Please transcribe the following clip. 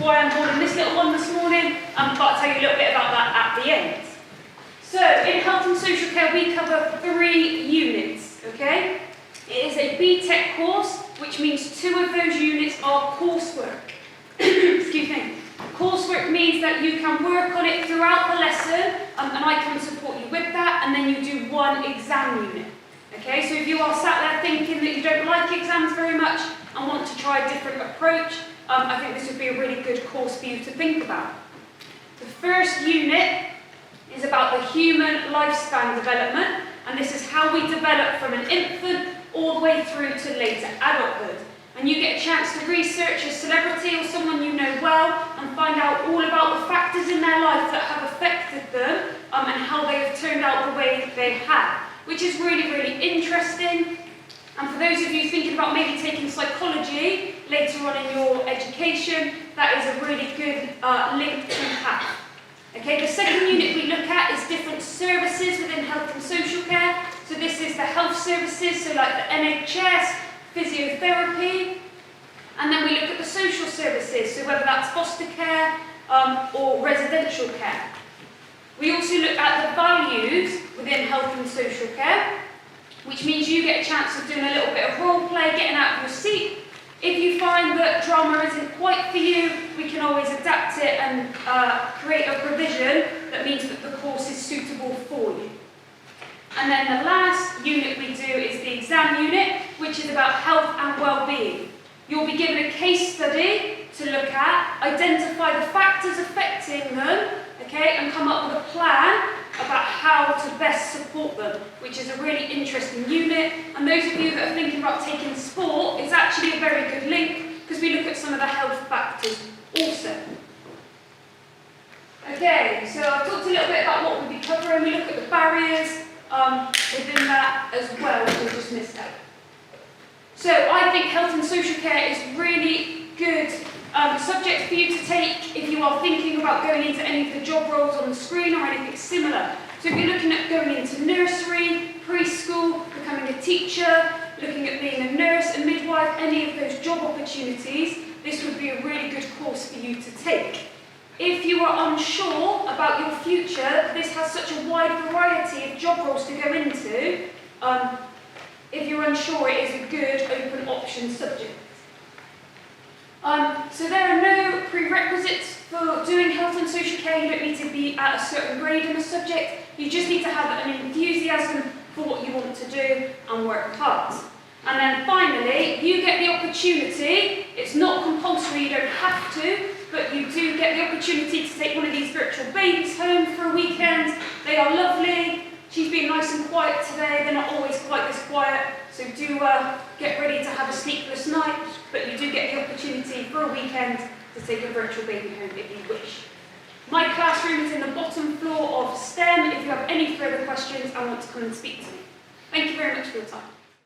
why I'm holding this little one this morning, but I'll tell you a little bit about that at the end. So, in health and social care, we cover 3 units, okay? It is a BTEC course, which means 2 of those units are coursework. Excuse me. Coursework means that you can work on it throughout the lesson, and I can support you with that, and then you do 1 exam unit. Okay, so if you are sat there thinking that you don't like exams very much and want to try a different approach, I think this would be a really good course for you to think about. The first unit is about the human lifespan development, and this is how we develop from an infant all the way through to later adulthood. And you get a chance to research a celebrity or someone you know well and find out all about the factors in their life that have affected them and how they have turned out the way they have, which is really, really interesting. And for those of you thinking about maybe taking psychology later on in your education, that is a really good link to have. Okay, the second unit we look at is different services within health and social care. So this is the health services, so like the NHS, physiotherapy, and then we look at the social services, so whether that's foster care or residential care. We also look at the values within health and social care, which means you get a chance of doing a little bit of role play, getting out of your seat. If you find that drama isn't quite for you, we can always adapt it and create a provision that means that the course is suitable for you. And then the last unit we do is the exam unit, which is about health and well-being. You'll be given a case study to look at, identify the factors affecting them, okay, and come up with a plan about how to best support them, which is a really interesting unit. And those of you that are thinking about taking sport, it's actually a very good link because we look at some of the health factors also. Okay, so I've talked a little bit about what we'll be covering. We look at the barriers within that as well, which we just missed out. So I think health and social care is really good subject for you to take if you are thinking about going into any of the job roles on the screen or anything similar. So if you're looking at going into nursery, preschool, becoming a teacher, looking at being a nurse, a midwife, any of those job opportunities, this would be a really good course for you to take. If you are unsure about your future, this has such a wide variety of job roles to go into. If you're unsure, it is a good open option subject. So there are no prerequisites for doing health and social care. You don't need to be at a certain grade in a subject. You just need to have an enthusiasm for what you want to do and work hard. And then finally, you get the opportunity, it's not compulsory, you don't have to, but you do get the opportunity to take one of these virtual babies home for a weekend. They are lovely. She's been nice and quiet today. They're not always quite this quiet, so do get ready to have a sleepless night, but you do get the opportunity for a weekend to take a virtual baby home if you wish. My classroom is in the bottom floor of STEM if you have any further questions and want to come and speak to me. Thank you very much for your time.